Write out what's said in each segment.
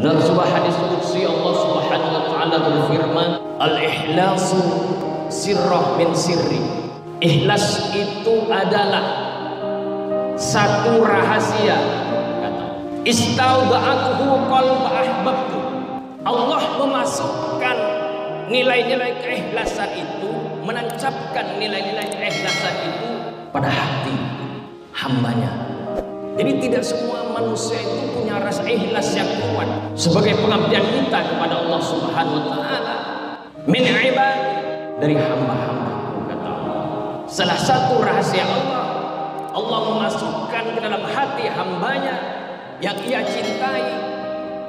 Dalam sebuah hadis qudsi Allah Subhanahu wa taala berfirman, "Al-ikhlasu sirrah min sirri." Ikhlas itu adalah satu rahasia. Istauda'atuhu qalba ahbabtu. Allah memasukkan nilai-nilai keikhlasan itu, menancapkan nilai-nilai keikhlasan itu pada hati hambanya. Jadi tidak semua manusia itu punya rasa ikhlas yang kuat sebagai pengabdian kita kepada Allah Subhanahu wa taala. Min ibad, dari hamba-hamba, kata Allah. Salah satu rahasia Allah, Allah memasukkan ke dalam hati hambanya yang ia cintai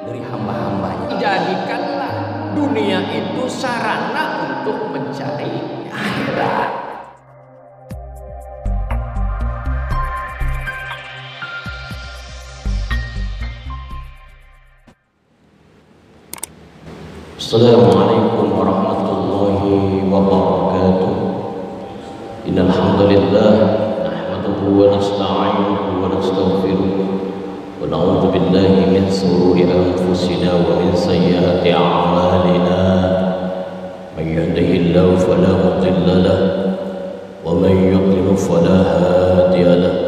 dari hamba-hambanya. Jadikanlah dunia itu sarana untuk mencari akhirat. Assalamualaikum warahmatullahi wabarakatuh. Innal hamdalillah nahmaduhu wa nasta'inuhu wa nastaghfiruh wa na'udzu billahi min shururi anfusina wa min sayyiati a'malina. May yahdihillahu fala mudilla lahu wa may yudlil fala hadiya lahu.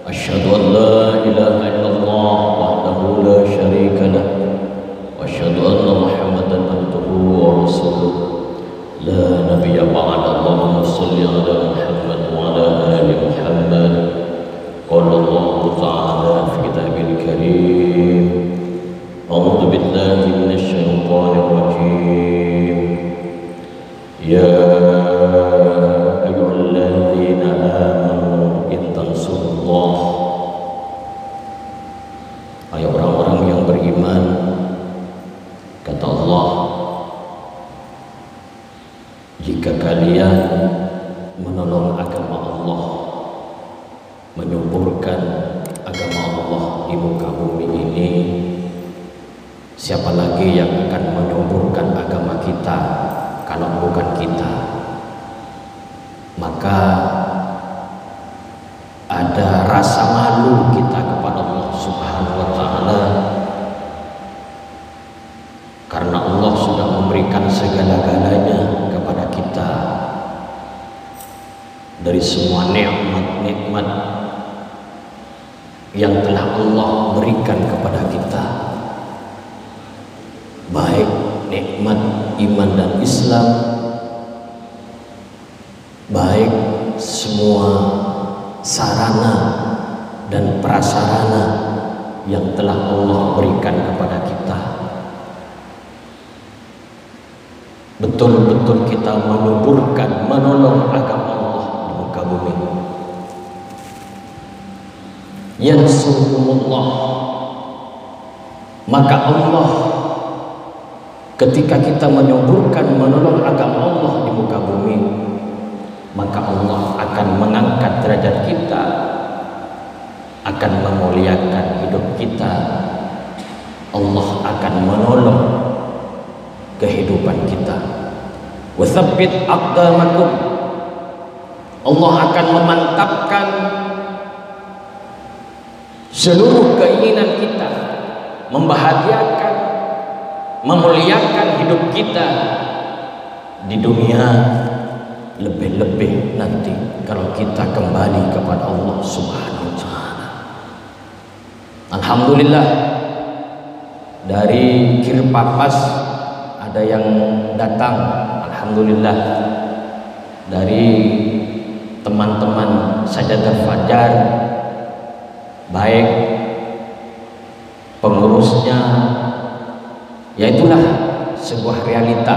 Asyhadu an la ilaha illallah wahdahu la syarika lahu wa asyhadu anna Muhammadan abduhu wa rasuluh. La nabiyya ba'da. Allahumma shalli ala Muhammad wa ala ali Muhammad. Qala Allah ta'ala fi kitabil karim, a'udzu billahi minasy syaithanir rajim. Ya ayyuhalladzina amanu in tansurullah. Hai orang-orang yang beriman, kata Allah, jika kalian menolong agama Allah, menyuburkan agama Allah di muka bumi ini, siapa lagi yang akan menyuburkan agama kita kalau bukan kita? Maka ada rasa malu kita kepada Allah Subhanahu wa taala, karena Allah sudah memberikan segala-galanya kepada kita dari semua nikmat-nikmat yang telah Allah berikan kepada kita, baik nikmat iman dan Islam, baik semua sarana dan prasarana yang telah Allah berikan kepada kita. Betul-betul kita menuburkan, menolong agama Allah di muka bumi. Yansurkumullah, maka Allah, ketika kita menyuburkan, menolong agama Allah di muka bumi, maka Allah akan mengangkat derajat kita, akan memuliakan hidup kita. Allah akan menolong kehidupan kita. Watsabbit aqdamakum, Allah akan memantapkan seluruh keinginan kita, membahagiakan, memuliakan hidup kita di dunia, lebih-lebih nanti kalau kita kembali kepada Allah Subhanahu wa taala. Alhamdulillah, dari Kirpapas ada yang datang, alhamdulillah. Dari teman-teman Sajadah Fajar, baik pengurusnya, ya itulah sebuah realita.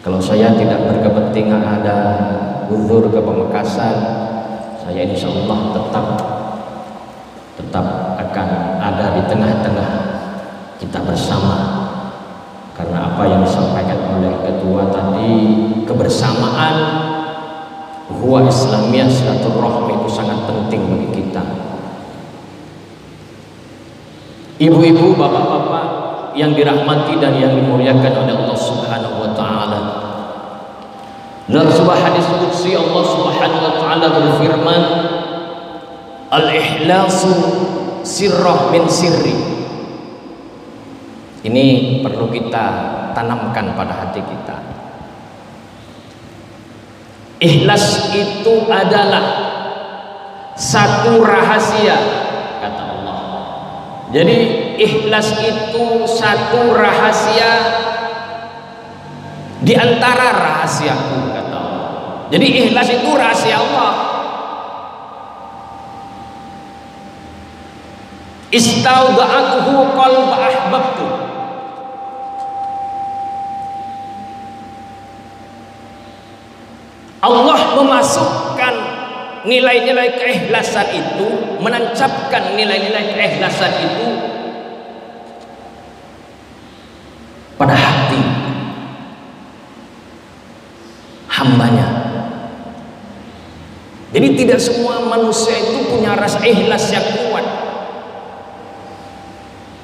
Kalau saya tidak berkepentingan ada uzur ke Pamekasan, saya insya Allah tetap akan ada di tengah-tengah kita bersama, karena apa yang disampaikan oleh ketua tadi, kebersamaan huwa Islamiyah, silaturahmi itu sangat penting bagi kita. Ibu-ibu, bapak-bapak yang dirahmati dan yang dimuliakan oleh Allah Subhanahu wa taala, dalam sebuah hadis qudsi Allah Subhanahu wa taala berfirman, Al-ikhlasu sirrah min sirri. Ini perlu kita tanamkan pada hati kita. Ikhlas itu adalah satu rahasia, kata Allah. Jadi ikhlas itu satu rahasia di antara rahasiaku, kata Allah. Jadi ikhlas itu rahasia Allah. Istauda'atuhu qalba ahbabtu. Allah memasukkan nilai-nilai keikhlasan itu, menancapkan nilai-nilai keikhlasan itu pada hati hambanya. Jadi tidak semua manusia itu punya rasa ikhlas yang kuat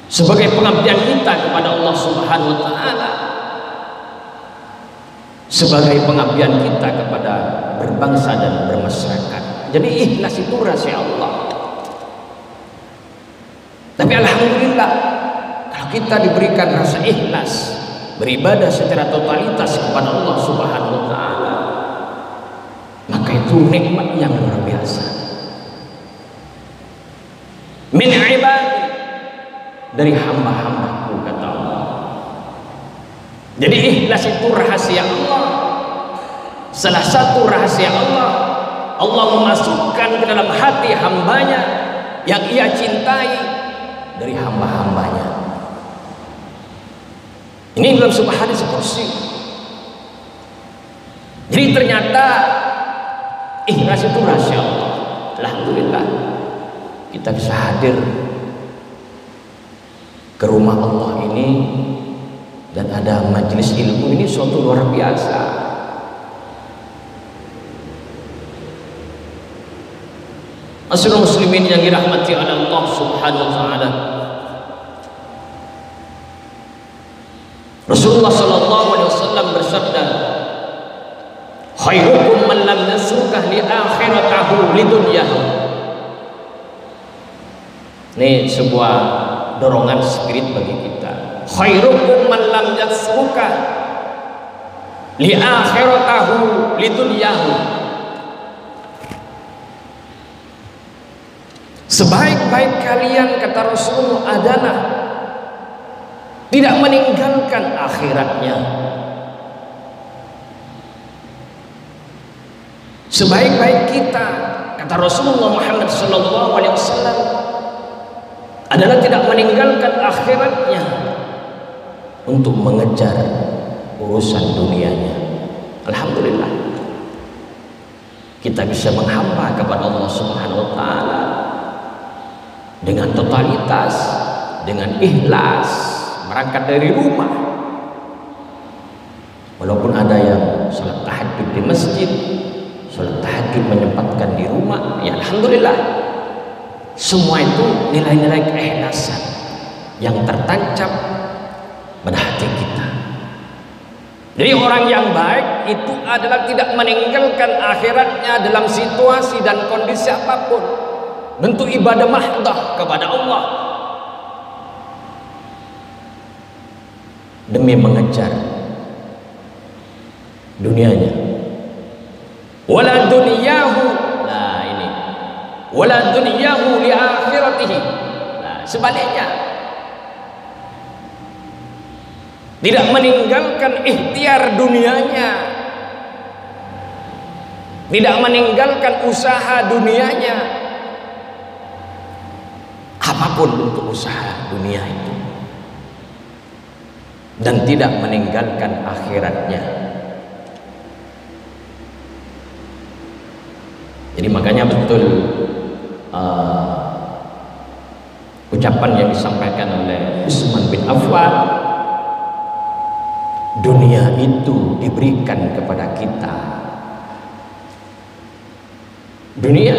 sebagai pengabdian kita kepada Allah Subhanahu wa taala, sebagai pengabdian kita kepada berbangsa dan bermasyarakat. Jadi ikhlas itu rahasia Allah. Tapi alhamdulillah, kalau kita diberikan rasa ikhlas, beribadah secara totalitas kepada Allah Subhanahu wa taala, maka itu nikmat yang luar biasa. Min ibadi, dari hamba-hambaku, kata Allah. Jadi ikhlas itu rahasia Allah. Salah satu rahasia Allah, Allah memasukkan ke dalam hati hambanya yang ia cintai dari hamba-hambanya. Ini dalam sebuah hadis qudsi. Jadi ternyata ikhlas itu rahasia Allah. Alhamdulillah kita bisa hadir ke rumah Allah ini dan ada majelis ilmu ini, suatu luar biasa. Asal muslimin yang dirahmati oleh Allah Subhanahu wa taala, Rasulullah sallallahu alaihi wasallam bersabda, khairukum man lam yasrukah li akhiratahu lidunyahu. Ini sebuah dorongan spirit bagi kita. Khairukum man lam yasruka li akhiratahu lidunyahu. Sebaik-baik kalian, kata Rasulullah, adalah tidak meninggalkan akhiratnya. Sebaik-baik kita, kata Rasulullah Muhammad sallallahu alaihi wasallam, adalah tidak meninggalkan akhiratnya untuk mengejar urusan dunianya. Alhamdulillah kita bisa menghamba kepada Allah Subhanahu wa taala dengan totalitas, dengan ikhlas, berangkat dari rumah. Walaupun ada yang salat tahajud di masjid, salat tahajud menyempatkan di rumah, ya alhamdulillah. Semua itu nilai-nilai keikhlasan yang tertancap pada hati kita. Jadi orang yang baik itu adalah tidak meninggalkan akhiratnya dalam situasi dan kondisi apapun. Bentuk ibadah mahdah kepada Allah demi mengejar dunianya. Wala dunyahu, nah ini, wala dunyahu li akhiratihi. Nah, sebaliknya, tidak meninggalkan ikhtiar dunianya, tidak meninggalkan usaha dunianya, apapun bentuk usaha dunia itu, dan tidak meninggalkan akhiratnya. Jadi makanya betul ucapan yang disampaikan oleh Utsman bin Affan, dunia itu diberikan kepada kita. Dunia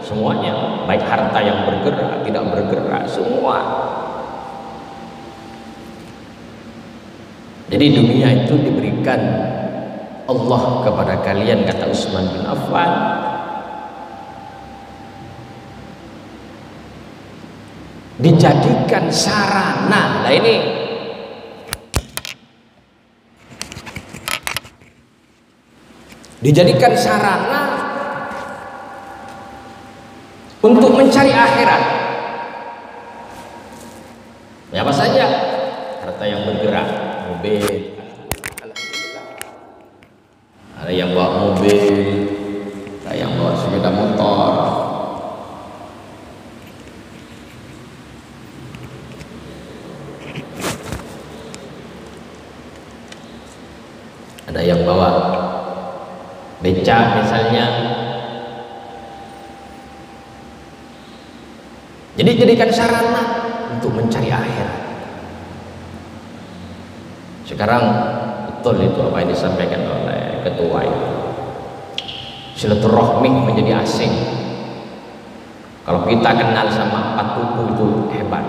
semuanya, baik harta yang bergerak, tidak bergerak, semua. Jadi dunia itu diberikan Allah kepada kalian, kata Utsman bin Affan, dijadikan sarana. Nah ini dijadikan sarana untuk mencari akhirat. Ya apa saja? Harta yang bergerak, mobil, ada yang bawa mobil, ada yang bawa sepeda motor, ada yang bawa becak misalnya. Jadi jadikan sarana untuk mencari akhirat. Sekarang betul itu apa yang disampaikan oleh ketua itu. Silaturahmi menjadi asing. Kalau kita kenal sama 4 buku itu hebat.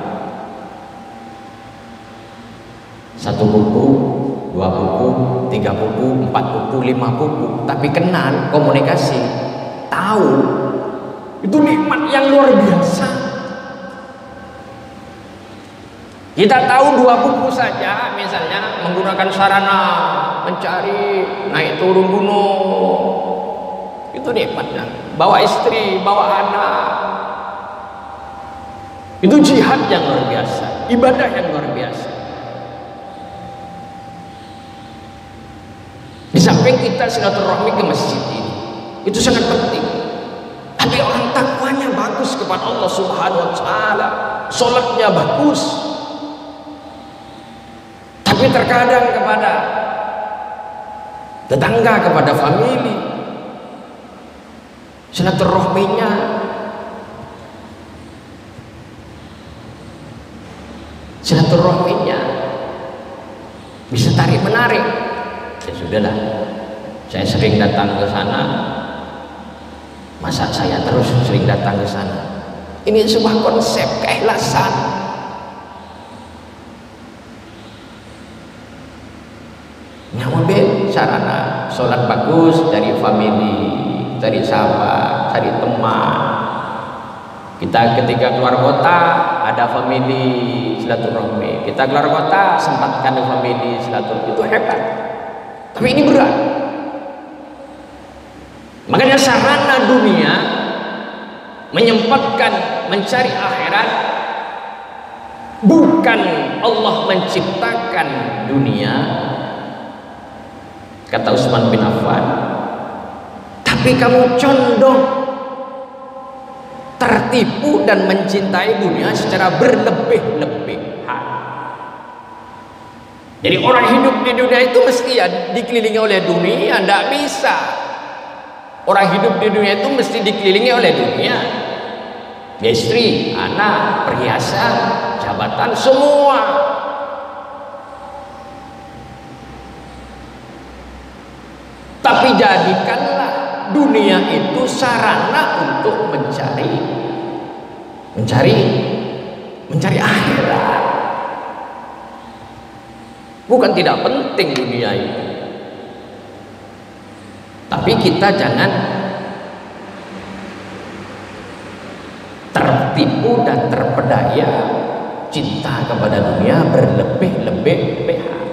1 buku, 2 buku, 3 buku, 4 buku, 5 buku, tapi kenal, komunikasi, tahu, itu nikmat yang luar biasa. Kita tahu 2 buku saja, misalnya menggunakan sarana mencari naik turun gunung, itu nikmatnya. Bawa istri, bawa anak, itu jihad yang luar biasa, ibadah yang luar biasa. Di samping kita silaturahmi ke masjid ini, itu sangat penting. Tapi orang takwanya bagus kepada Allah Subhanahu wa Ta'ala, sholatnya bagus. Tapi terkadang kepada tetangga, kepada famili, silaturahminya bisa tarik menarik. Ya sudahlah, saya sering datang ke sana, masa saya terus sering datang ke sana. Ini sebuah konsep keikhlasan. Mobil sarana sholat bagus, cari family, cari sahabat, cari teman. Kita ketika keluar kota ada family silaturahmi, kita keluar kota sempatkan family silaturahmi, itu hebat. Tapi ini berat. Makanya sarana dunia menyempatkan mencari akhirat. Bukan Allah menciptakan dunia, kata Utsman bin Affan, tapi kamu condong tertipu dan mencintai dunia secara berlebih-lebihan. Jadi orang hidup di dunia itu mesti ya dikelilingi oleh dunia, tidak bisa. Orang hidup di dunia itu mesti dikelilingi oleh dunia. Istri, anak, perhiasan, jabatan, semua. Tapi jadikanlah dunia itu sarana untuk mencari akhirat. Bukan tidak penting dunia itu, tapi kita jangan tertipu dan terpedaya cinta kepada dunia berlebih-lebihan.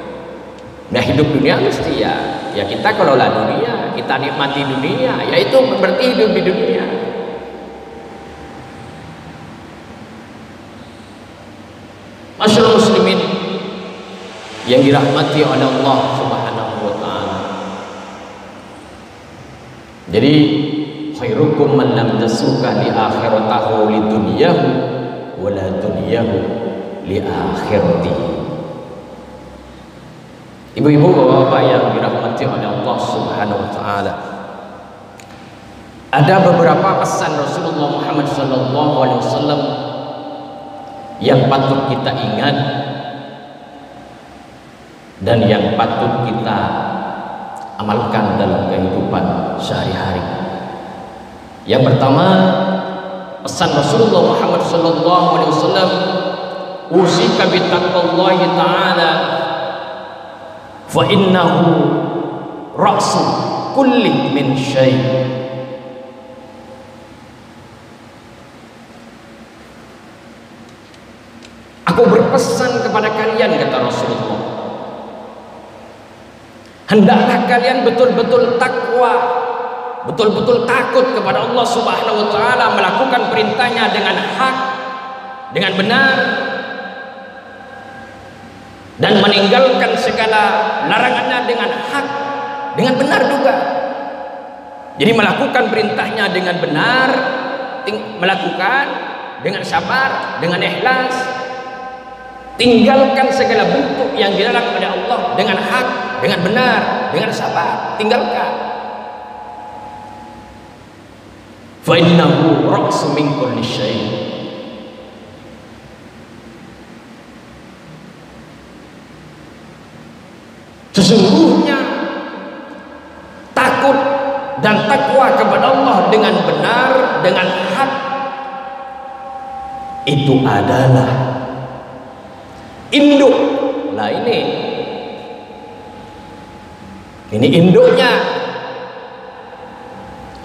Nah hidup dunia mesti ya kita kelola dunia, kita nikmati dunia, yaitu berarti hidup di dunia. Masyaallah muslimin yang dirahmati oleh Allah Subhanahu wa Ta'ala. Jadi khairukum man lam tasuka li akhiratahu li dunyahu wa la dunyahu li akhiratihi. Ibu-ibu, bapak-bapak yang dirahmati oleh Allah Subhanahu wa Ta'ala, ada beberapa pesan Rasulullah Muhammad SAW yang patut kita ingat dan yang patut kita amalkan dalam kehidupan sehari-hari. Yang pertama, pesan Rasulullah Muhammad SAW, usika bittaqwallahi ta'ala fa innahu ra'su kulli min syai'. Aku berpesan kepada kalian, kata Rasulullah, hendaklah kalian betul-betul takwa, betul-betul takut kepada Allah Subhanahu wa taala, melakukan perintahnya dengan hak, dengan benar, dan meninggalkan segala larangannya dengan hak, dengan benar juga. Jadi melakukan perintahnya dengan benar, melakukan dengan sabar, dengan ikhlas, tinggalkan segala bentuk yang dilarang oleh Allah dengan hak, dengan benar, dengan sabar, tinggalkan. Fa innahu ra'su min kulli syai'. Sesungguhnya takut dan takwa kepada Allah dengan benar, dengan hak, itu adalah induk. Lah ini induknya,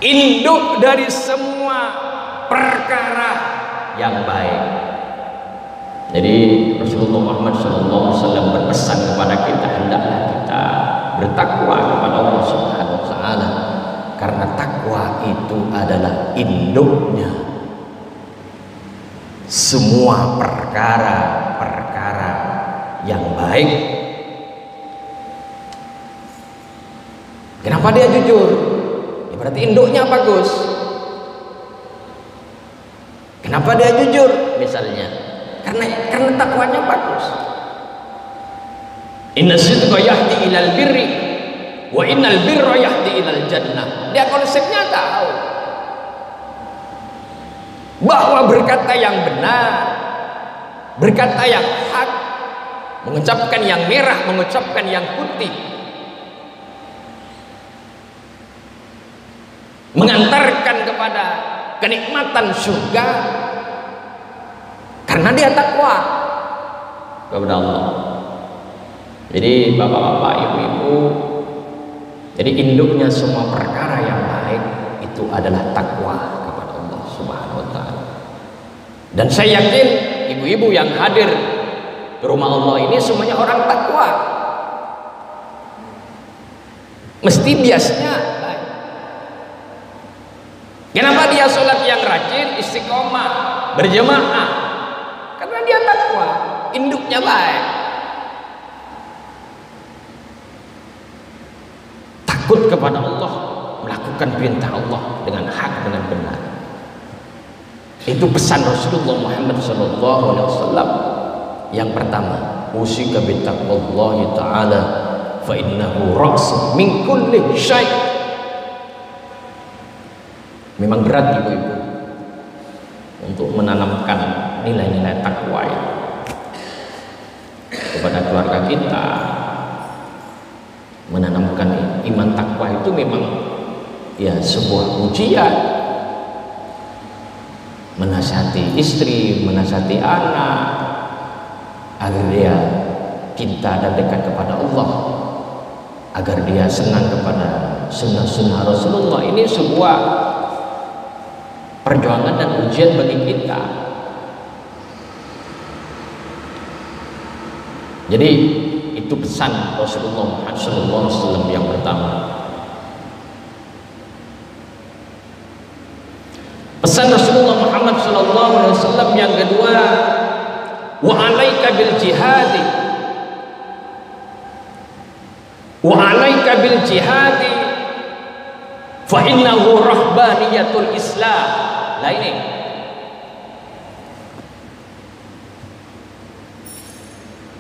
induk dari semua perkara yang baik. Jadi Rasulullah Muhammad SAW berpesan kepada kita, hendaklah kita bertakwa kepada Allah Subhanahu wa taala, karena takwa itu adalah induknya semua perkara-perkara yang baik. Kenapa dia jujur? Ya berarti induknya bagus. Kenapa dia jujur? Misalnya karena takwanya bagus. Inna sidqa yahdi ilal birri wa innal birra yahdi ilal jannah. Dia konsepnya tahu bahwa berkata yang benar, berkata yang hak, mengucapkan yang merah, mengucapkan yang putih, mengantarkan kepada kenikmatan surga, karena dia takwa kepada Allah. Jadi bapak-bapak, ibu-ibu, jadi induknya semua perkara yang baik itu adalah takwa kepada Allah Subhanahu wa taala. Dan saya yakin ibu-ibu yang hadir ke rumah Allah ini semuanya orang takwa. Mesti biasanya baik. Kenapa dia sholat yang rajin, istiqomah, berjemaah? Karena dia takwa, induknya baik. Takut kepada Allah, melakukan perintah Allah dengan hak, dengan benar. Itu pesan Rasulullah Muhammad SAW. Yang pertama, usika bittaqwallahi ta'ala fa innahu ra'su min kulli syai'. Memang berat ibu-ibu untuk menanamkan nilai-nilai takwa kepada keluarga kita. Menanamkan iman takwa itu memang ya sebuah ujian. Menasihati istri, menasihati anak agar dia cinta dan dekat kepada Allah, agar dia senang kepada sunnah-sunnah Rasulullah. Ini sebuah perjuangan dan ujian bagi kita. Jadi itu pesan Rasulullah Muhammad SAW yang pertama. Pesan Rasulullah Muhammad SAW yang kedua, wa alaika bil jihadi, wa alaika bil jihadi fa innahu rahbaniyatul Islam. Nah ini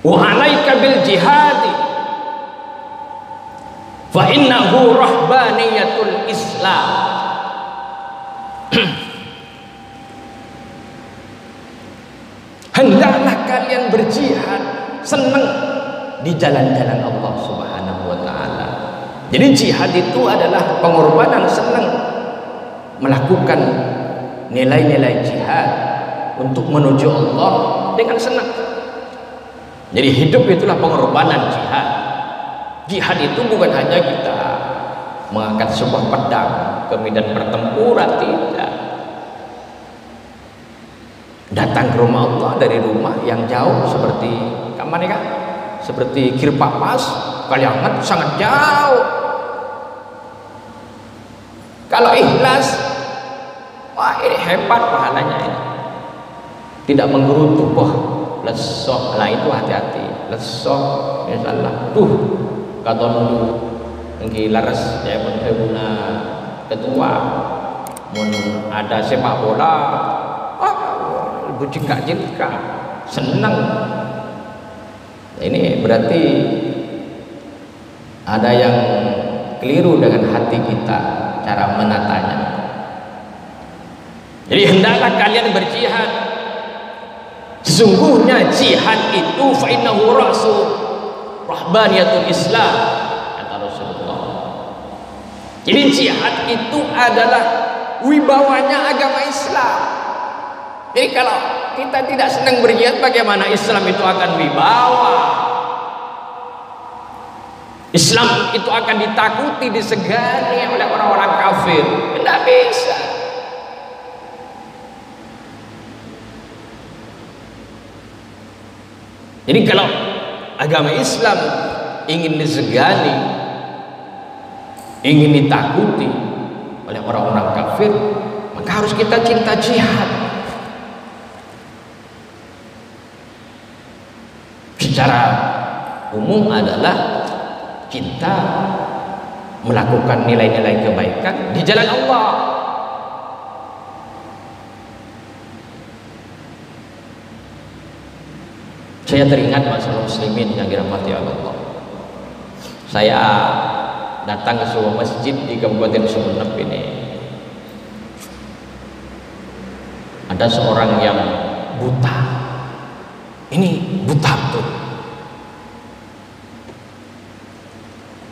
wa alaika bil jihadi fa innahu rahbaniyatul Islam. Hendaklah kalian berjihad, senang di jalan-jalan Allah Subhanahu wa taala. Jadi jihad itu adalah pengorbanan, senang melakukan nilai-nilai jihad untuk menuju Allah dengan senang. Jadi hidup itulah pengorbanan jihad. Jihad itu bukan hanya kita mengangkat sebuah pedang ke medan pertempuran, tidak. datang ke rumah Allah dari rumah yang jauh seperti kamar kan, seperti Kirpapas, Kaliangat, sangat jauh. Kalau ikhlas, wah ini hebat pahalanya ini. Tidak menggerutu, wah lesok lah, itu hati-hati. Lesok insyaallah tuh kata dulu nggih laras ya pun ketua mun ada sepak bola jika senang. Ini berarti ada yang keliru dengan hati kita cara menatanya. Jadi hendaklah kalian berjihad. Sesungguhnya jihad itu fa innahu ra'su rahbaniyatul Islam, kata Rasulullah. Jadi jihad itu adalah wibawanya agama Islam. Jadi kalau kita tidak senang berjihad, bagaimana Islam itu akan wibawa? Islam itu akan ditakuti, disegani oleh orang-orang kafir. Tidak bisa. Jadi kalau agama Islam ingin disegani, ingin ditakuti oleh orang-orang kafir, maka harus kita cinta jihad. Secara umum adalah kita melakukan nilai-nilai kebaikan di jalan Allah. Saya teringat masalah muslimin yang dirahmati Allah. Saya datang ke sebuah masjid di Kabupaten Sumeneb ini. Ada seorang yang buta. Ini buta tuh.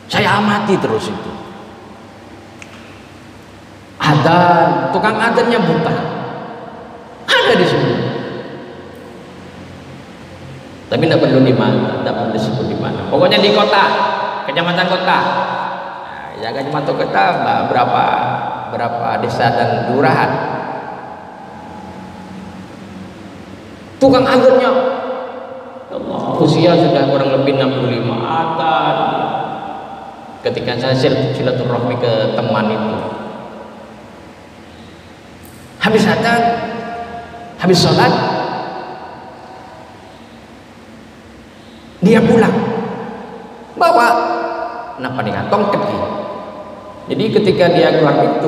Saya amati terus itu. Adzan, tukang adzannya buta. Ada di sini. Tapi tidak perlu di mana, tidak perlu disebut di mana. Pokoknya di kota, kecamatan kota. Nah, ya kecamatan kota berapa desa dan kelurahan. Tukang adzannya, Allah, usia sudah kurang lebih 65 adzan. Ketika saya silaturahmi ke teman itu, habis adzan, habis sholat, dia pulang bawa kenapa nih tongket gitu. Jadi ketika dia keluar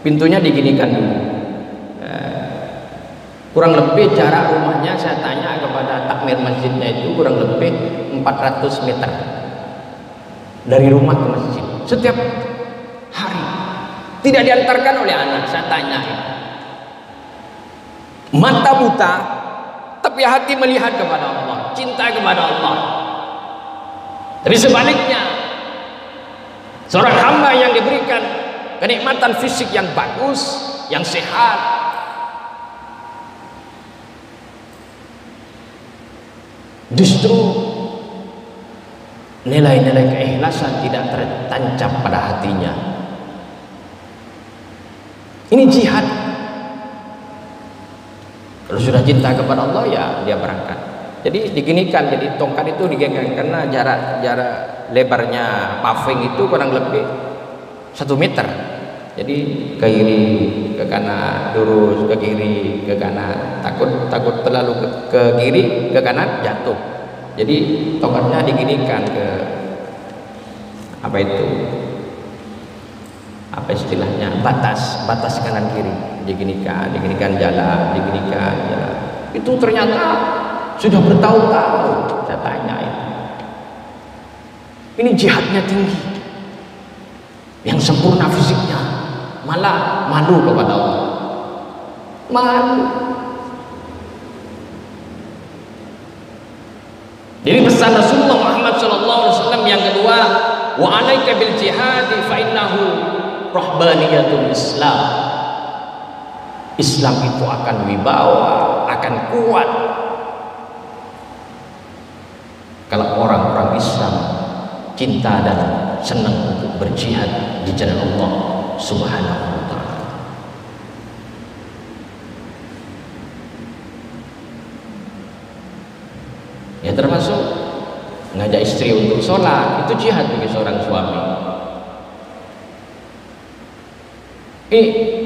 pintunya diginikan dulu. Kurang lebih jarak rumahnya, saya tanya kepada takmir masjidnya, itu kurang lebih 400 meter dari rumah ke masjid setiap hari. Tidak diantarkan oleh anak. Saya tanya, mata buta tapi hati melihat kepada Allah, cinta kepada Allah. Tapi sebaliknya, seorang hamba yang diberikan kenikmatan fisik yang bagus, yang sehat, justru nilai-nilai keikhlasan tidak tertancap pada hatinya. Ini jihad. Kalau sudah cinta kepada Allah, ya dia berangkat. Jadi diginikan, jadi tongkat itu digenggang karena jarak lebarnya paving itu kurang lebih 1 meter. Jadi ke kiri, ke kanan, lurus, ke kiri, ke kanan. Takut terlalu ke kiri, ke kanan jatuh. Jadi tongkatnya diginikan ke apa itu? Apa istilahnya? Batas kanan kiri. Diginikan jalan. Itu ternyata sudah bertahun-tahun. Saya tanya ini jihadnya tinggi, yang sempurna fisiknya, malah malu kepada Allah. Malu. Jadi pesan Rasulullah Muhammad SAW yang kedua, wa alaika bil jihadi fa innahu rahbaniyatul Islam. Islam itu akan wibawa, akan kuat kalau orang-orang Islam cinta dan senang untuk berjihad di jalan Allah Subhanahu wa ta'ala. Ya termasuk ngajak istri untuk sholat, itu jihad bagi seorang suami.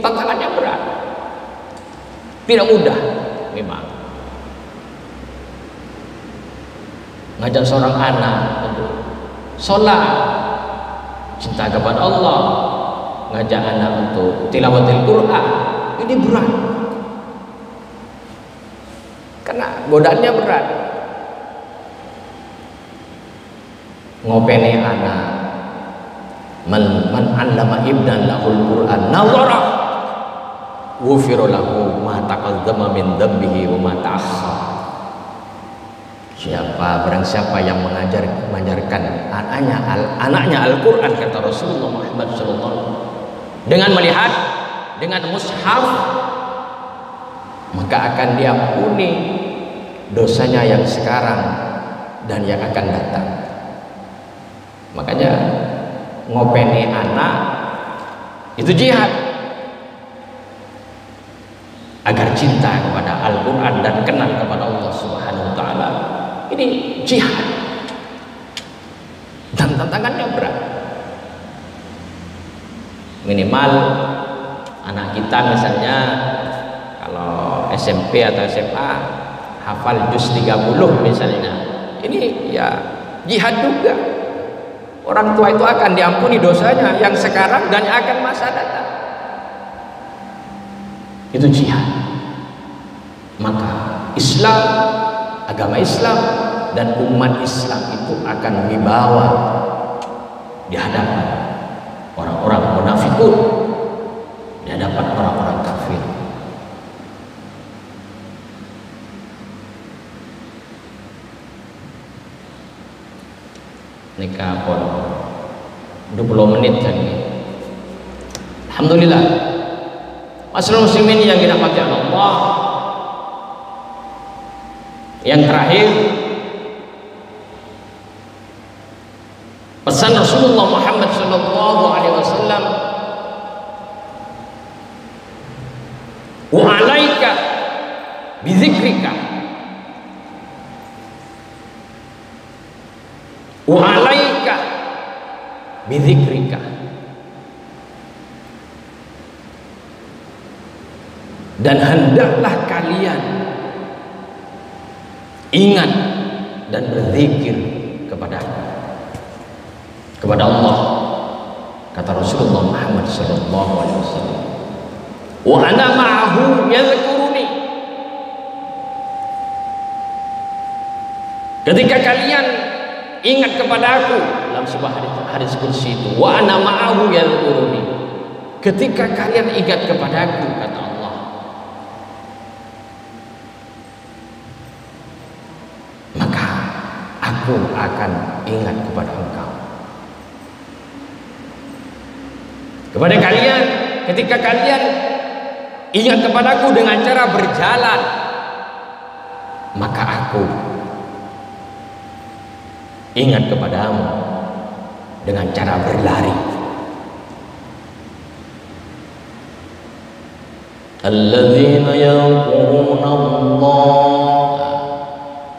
Tantangannya berat, tidak mudah memang. Ngajak seorang anak untuk sholat, cinta kepada Allah, ngajak anak untuk tilawatil Quran, ini berat karena godaannya berat. Ngopeni anak, man 'allama ibnan lahul Quran nawara ghufira lahu ma taqaddama min dhanbihi wa ma ta'akhkhara. Barang siapa yang mengajarkan anaknya Al-Quran, kata Rasulullah Muhammad SAW, dengan melihat, dengan mushaf, maka akan diampuni dosanya yang sekarang dan yang akan datang. Makanya ngopeni anak itu jihad agar cinta kepada Al-Quran dan kenal kepada Allah Subhanahu wa Ta'ala. Ini jihad dan tantangannya berat. Minimal anak kita misalnya kalau SMP atau SMA hafal juz 30 misalnya, ini ya jihad juga. Orang tua itu akan diampuni dosanya yang sekarang dan yang akan masa datang. Itu jihad. Maka Islam, agama Islam dan umat Islam itu akan dibawa di hadapan orang-orang munafikun, di hadapan orang-orang kafir. Nikah pun 20 menit lagi. Alhamdulillah. Masyaallah muslimin yang dirahmati Allah. Yang terakhir, pesan Rasulullah Muhammad sallallahu alaihi wasallam, wa alaika bi dzikrika wa alaika bi dzikrika, dan hendaklah kalian ingat dan berzikir kepada Allah, kata Rasulullah Muhammad sallallahu alaihi wasallam, wa ana ma'ahu yadhkuruni, ketika kalian ingat kepada aku, dalam sebuah hadis qudsi itu, wa ana ma'ahu yadhkuruni, ketika kalian ingat kepada aku, kata Allah, maka aku akan ingat kepada engkau. Kepada kalian, ketika kalian ingat kepadaku dengan cara berjalan, maka aku ingat kepadamu dengan cara berlari. Alladzina yadhkuruna Allah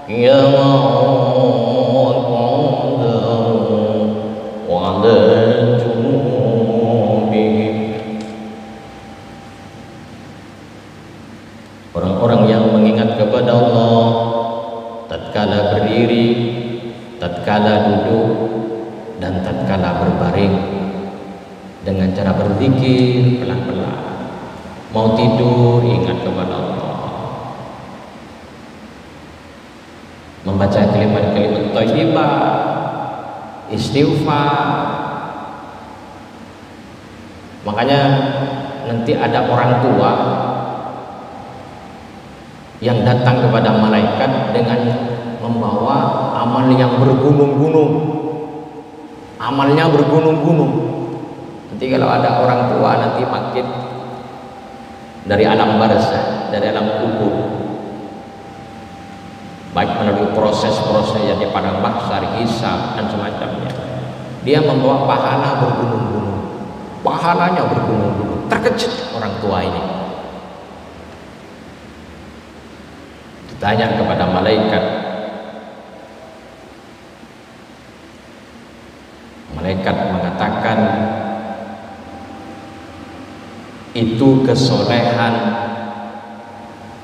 qiyaman wa 'ala junubihim. Orang-orang yang mengingat kepada Allah tatkala berdiri, tatkala duduk, dan tatkala berbaring, dengan cara berzikir pelan-pelan. Mau tidur ingat kepada Allah, membaca kalimat-kalimat thayyibah, istighfar. Makanya nanti ada orang tua yang datang kepada malaikat dengan membawa amal yang bergunung-gunung, amalnya bergunung-gunung. Nanti kalau ada orang tua nanti bangkit dari alam barzah, dari alam kubur, baik melalui proses-proses yang di padang mahsyar, hisab dan semacamnya, dia membawa pahala bergunung-gunung, pahalanya bergunung-gunung. Terkejut orang tua ini, ditanya kepada malaikat, itu kesolehan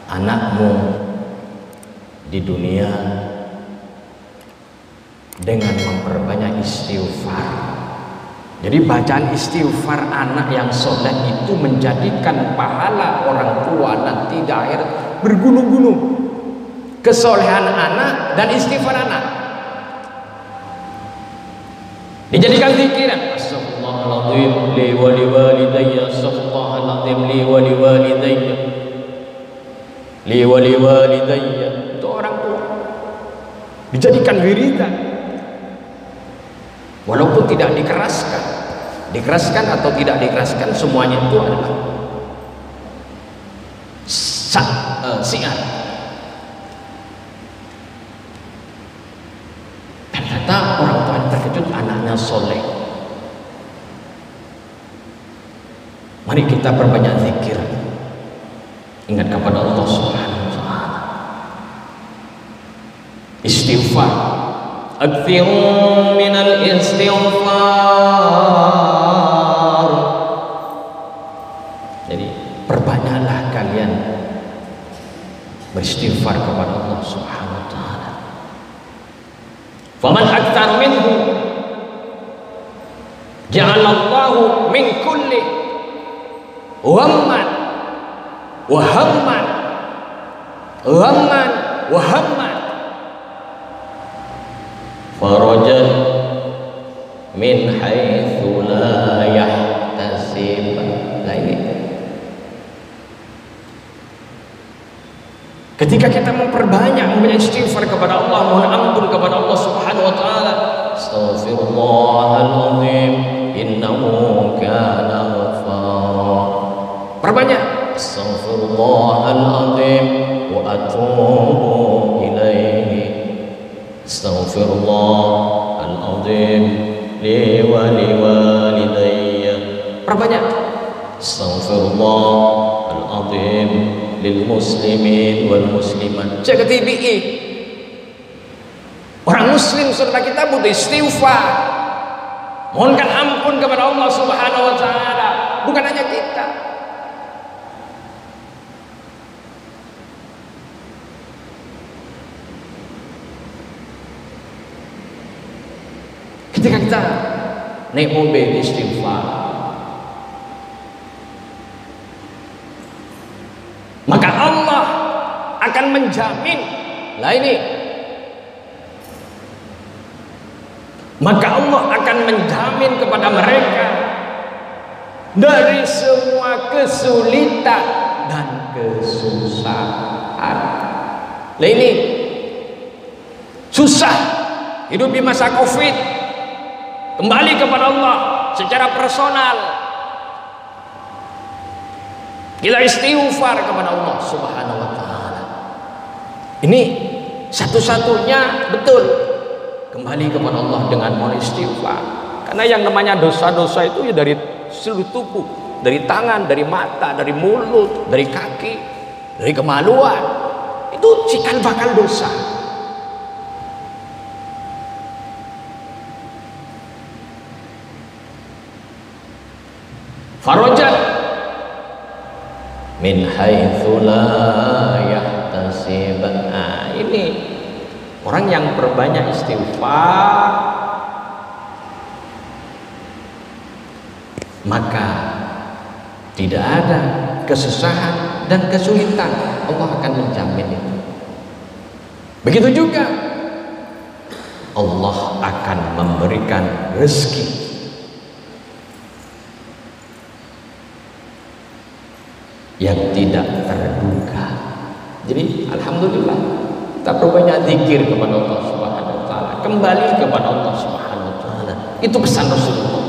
anakmu di dunia dengan memperbanyak istighfar. Jadi bacaan istighfar anak yang soleh itu menjadikan pahala orang tua nanti di akhirat bergunung-gunung. Kesolehan anak dan istighfar anak dijadikan zikiran. Astaghfirullahaladzim li wa li walidayya, astaghfirullahaladzim li wa li walidayya, li wa li walidayya. Itu orang tua dijadikan wiridan, walaupun tidak dikeraskan atau tidak dikeraskan, semuanya itu adalah siar. Ternyata orang tua terkejut, anaknya soleh. Mari kita perbanyak zikir, ingat kepada Allah Subhanahu wa Ta'ala, istighfar. Aktsiru minal istighfar. Jadi perbanyaklah kalian beristighfar kepada Allah Subhanahu wa Ta'ala. Faman aktsar minhu ja'alallahu min kulli ghamman wa hamman farajan min haitsu la yahtasib. Nah ini ketika kita memperbanyak istighfar kepada Allah, mohon ampun kepada Allah Subhanahu wa Ta'ala. Astaghfirullahaladzim innahu kana ghaffara. Perbanyak astaghfirullahaladzim wa atubu ilaihi. Astaghfirullahaladzim li wa li walidayya. Perbanyak astaghfirullahaladzim lil muslimin wal muslimat. Cek TBI, orang muslim saudara kita butuh istighfar, mohonkan ampun kepada Allah Subhanahu wa Ta'ala, bukan hanya kita. Ketika kita naik mobil istighfar, maka Allah akan menjamin. Lah ini, maka Allah akan menjamin kepada mereka dari semua kesulitan dan kesusahan. Lah ini susah hidup di masa Covid. Kembali kepada Allah secara personal. Kita istighfar kepada Allah Subhanahu wa Ta'ala. Ini satu-satunya betul. Kembali kepada Allah dengan mohon istighfar. Karena yang namanya dosa-dosa itu ya dari seluruh tubuh, dari tangan, dari mata, dari mulut, dari kaki, dari kemaluan. Itu cikal bakal dosa. Farajat min haitsu la yahtasib. Nah, ini orang yang perbanyak istighfar, maka tidak ada kesusahan dan kesulitan. Allah akan menjamin itu. Begitu juga Allah akan memberikan rezeki yang tidak terduga. Jadi alhamdulillah kita perbanyak zikir kepada Allah Subhanahu wa Ta'ala, kembali kepada Allah Subhanahu wa Ta'ala. Itu pesan Rasulullah.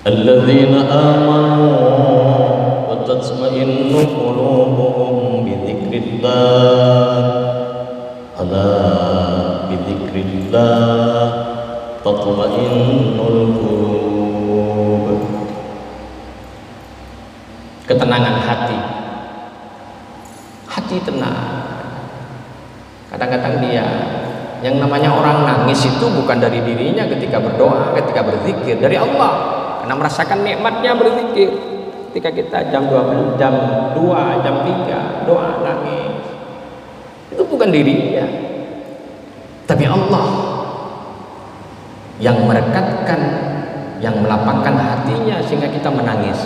Alladzina amanu wa tatma'innu qulubuhum bi dzikrillah. Ala bi dzikrillah tatma'innul qulub. Ketenangan hati tenang. Kadang-kadang dia Yang namanya orang nangis itu bukan dari dirinya ketika berdoa, ketika berzikir, dari Allah. Karena merasakan nikmatnya berzikir. Ketika kita jam 2, jam 3 doa nangis, itu bukan dirinya, tapi Allah yang merekatkan, yang melapangkan hatinya sehingga kita menangis.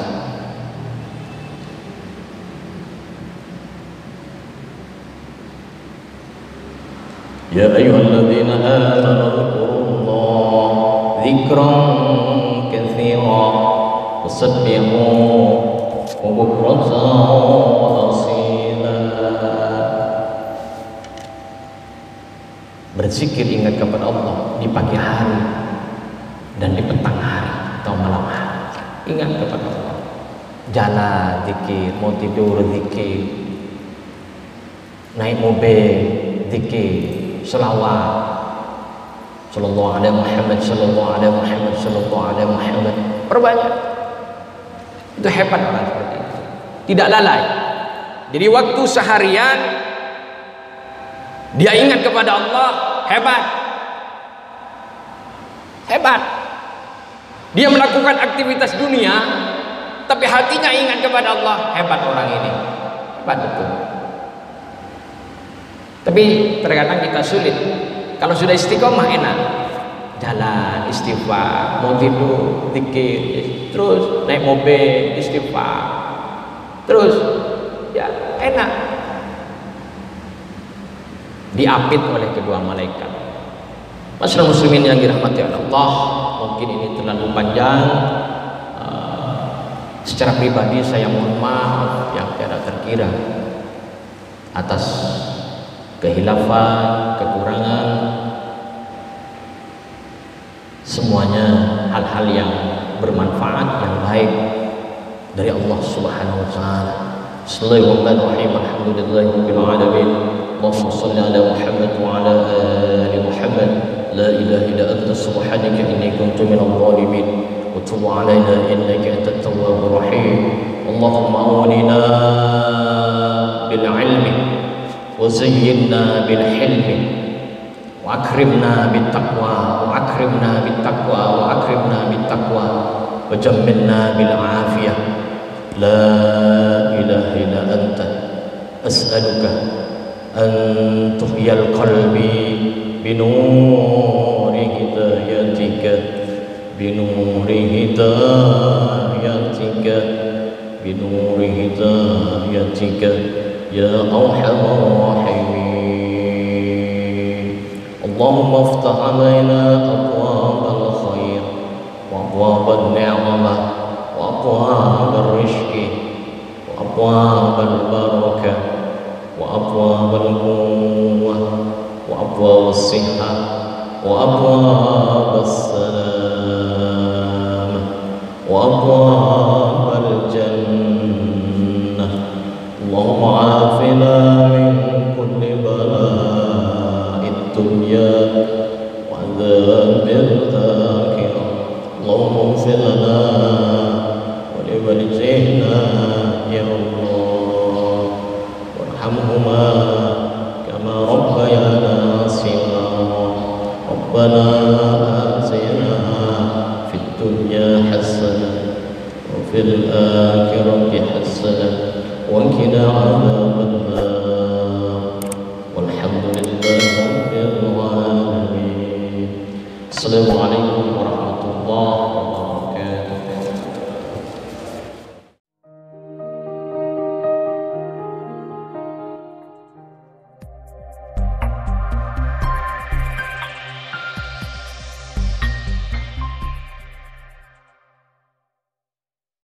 Ya ayyuhalladzina amanu dzkurullaha dzikran katsira wasabbihu bukratan wa asila. Berzikir, ingat kepada Allah di pagi hari dan di petang hari atau malam hari. Ingat kepada Allah. Jalan zikir, mau tidur zikir, naik mobil zikir, selawat, sallallahu alaihi Muhammad, sallallahu alaihi Muhammad, sallallahu alaihi Muhammad. Perbanyak. Itu hebat orang seperti itu. Tidak lalai. Jadi waktu seharian dia ingat kepada Allah, hebat. Hebat. Dia melakukan aktivitas dunia, tapi hatinya ingat kepada Allah, hebat orang ini. Hebat betul. Tapi terkadang kita sulit. Kalau sudah istiqomah enak, jalan istighfar, mau tidur zikir, terus naik mobil istighfar, terus ya enak. Diapit oleh kedua malaikat. Masyarakat muslimin yang dirahmati Allah, mungkin ini terlalu panjang. Secara pribadi saya mohon maaf yang tiada terkira atas kehilafan, kekurangan, semuanya hal-hal yang bermanfaat, yang baik dari Allah Subhanahu wa taala. Bismillahirrahmanirrahim. Alhamdulillahirabbil alamin. Allahumma shalli ala Muhammad wa ala ali Muhammad. La ilaha illa anta subhanaka inni kuntu minadh dhalimin. Wa tub alaina innaka antat tawwabur rahim. Allahumma awlina bil ilmi وزينا بالحلم وأكرمنا بالتقوى وأكرمنا بالتقوى وأكرمنا بالتقوى وجملنا بالعافية. لا إله إلا أنت أسألك أن تحيي القلب بنور هدايتك بنور هدايتك بنور هدايتك يا أرحم الراحمين. اللهم افتح علينا أبواب الخير وأبواب النعمة وأبواب الرزق وأبواب البركة وأبواب القوة وأبواب الصحة وأبواب السلام وأبواب الجنة. اللهم عافنا من كل بلاء الدنيا وعذاب الآخرة. اللهم اغفر لنا ولوالدينا يا الله وارحمهما كما ربيانا صغارا. ربنا آتنا في الدنيا حسنة وفي الآخرة حسنة وقنا عذاب النار والحمد لله رب العالمين. السلام عليكم